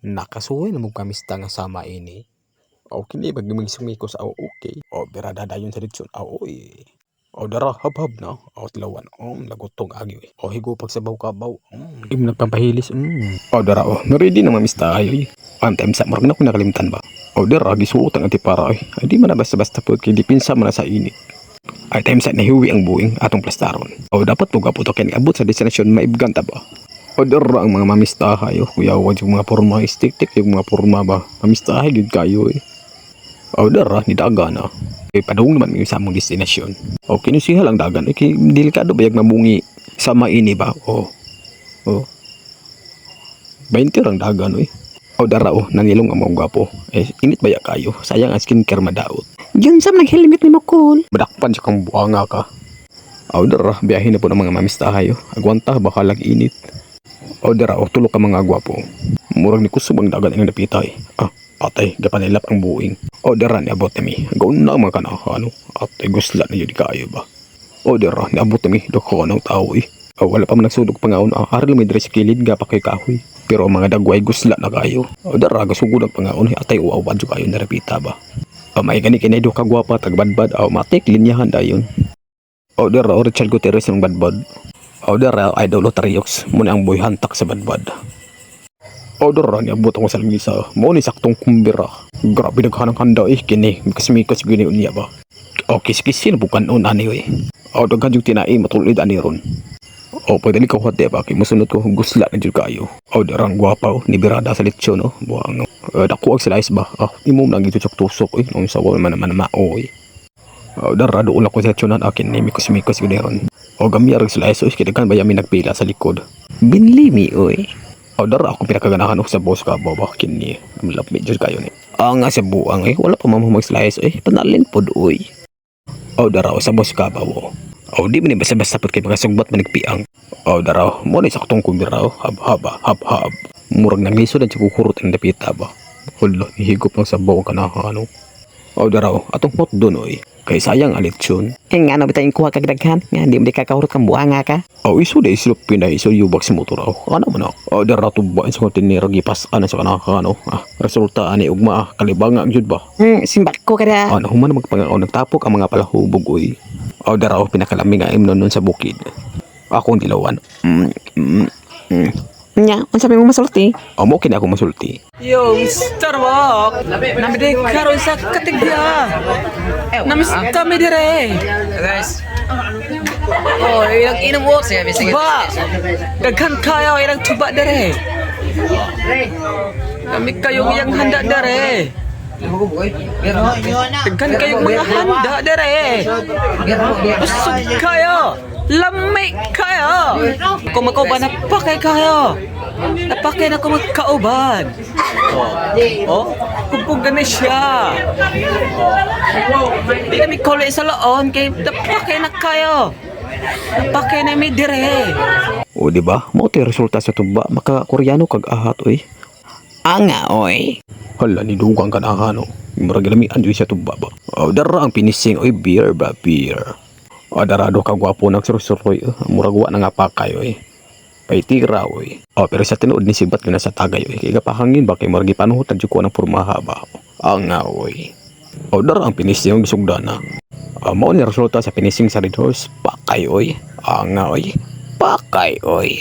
Nakasuhin na mo kamista nga sama ini. O kini bagi magisumikos aw okay. O berada dayon sa ditson aw oy. O dara hab-hab na. O tilawan. Lagutong agyo eh. O higo pagsabaw kabaw. Im nagpampahilis. O dara o. Naredy na mamista ayo eh. Time sa marag na ko nakalimtan ba. O dara gisuot ang antipara eh. Ay di man na basta-basta po kay dipinsa man na sa init. Ay time sa nahiwi ang buing atong plastaron. O dapat po gaputo kay abot sa destinasyon maibgan ta ba. O dara ang mga mamistahay o kuya wag yung mga porma istik-tik yung mga porma ba. Mamistahay gud kayo eh. O dara ni daga na. Kay padung naman yung sa among destinasyon. O kinusihal ang dagan. Kay delikado ba yung mamungi sa maini ba? O 20 ang dagan eh. O dara o nangilong ang mga gwapo. Init ba ya kayo? Sayang ang skincare madaot. Diyan sa nag-helmet ni Makul. Badakpan siya kang buanga ka. O dara biyahin na po ng mga mamistahay o. Agwanta bakalag init. O dara o tulog ka mga gwapo. Murag ni kusog ang dagan ang napitay. Atay, gapanilap ang buing. O dara ni abot nami. Gaon na ang mga kanakano. Atay, gusla na yun kayo ba? O dara ni abot nami. Doko ng tao eh. O wala pa man nagsudog pangaon. Aral may dres kilid ga pa kay kahoy. Pero ang mga dagway gusla na kayo. O dara gasugod ang pangaon. Atay, uawad kayo narapita ba? O may gani kinaido kagwapa tagbadbad. O matik linyahan dayon. O dara o Richard Gutierrez ng badbad. O dara idol Otariox. Muna ang boy hantak sa badbad. O dara ni abot ako sa langisa. Mo ni saktong kumbira. Grabe naghanang handa eh kini. Mikos gini unya ba. O kiskisin bukan on ani eh. O daghan yung tinai matulid ani ron. O pwede ni kawate ba kay masunod ko gusla na jud kayo. O darang gwapaw ni birada sa lechon no. Buang dako og slice ba. Imong nang gitusok-tusok eh nung sa wala man mao eh. O dara doon ako sa lechonan akin ni mikos gini ron. O gamiyar og slice kay daghan ba yami nagpila sa likod. Binlimi oy. O dara ako pinakaganahan sa boss ka baba kini. Malapit jud kayo ni. Nga sa buang eh wala pa mamang slice eh panalin pod oy. O dara sa boss ka bawo. O di man basta-basta pod kay magasugbat manigpiang. O dara mo ni saktong kumbira hab. Murag nanglisod ang kukurot ang dapita ba. Hulo higop ng sabaw ang kanahano. O dara atong pot doon oy. Kay sayang alitsyon. Nga na bitayin kuha kagdaghan. Nga di mo di kakahurot kang buanga ka. O iso de islop pinay iso yubak sa motor ano man o dara tubain sa kontinero gipas ana sa kanakano. Resulta ani ugma kalibanga gyud ba. Simbat ko kada. Ano human magpangaon nagtapok ang mga palahubog oy. O dara pinakalamig nga imnon nun sa bukid. Ako ang dilawan. Nya, unsa may mo masulti? O mo kini ako masulti. Yo, Starbuck! Namide karon sa katigya! Namista mi dire! Guys, Oh, ilang inom mo! sige. Tuba! Daghan kayo, ilang tuba dire! Nami kayong iyang handa dire! Daghan kayong mga handa dire! Busog kayo! Lami kayo! Kung makauban, napakay kayo! Napakay na kung magkauban! Kumpong na siya! Di na may kulay sa loon, kay napakay na kayo! Napakay na may dire! O di ba? Mo ti resulta sa tuba maka Koreano kag ahat oy. Anga oy. Hala ni dugang kanahano. Murag lamian jud sa tuba ba. O dara ang finishing oy beer. O dara do ka gwapo nagsuroy. Murag wa na nga pa kayo eh. Paitira oy. O pero sa tinuod ni sibat na sa tagay oy. Kay gapahangin ba kay murag ipanuhot jud ko ng pormaha ba. Anga oy. O dara ang finishing gisugdana. Mao ni resulta sa finishing sa Red Horse. Pakay oy. Anga oy. Pakay oy.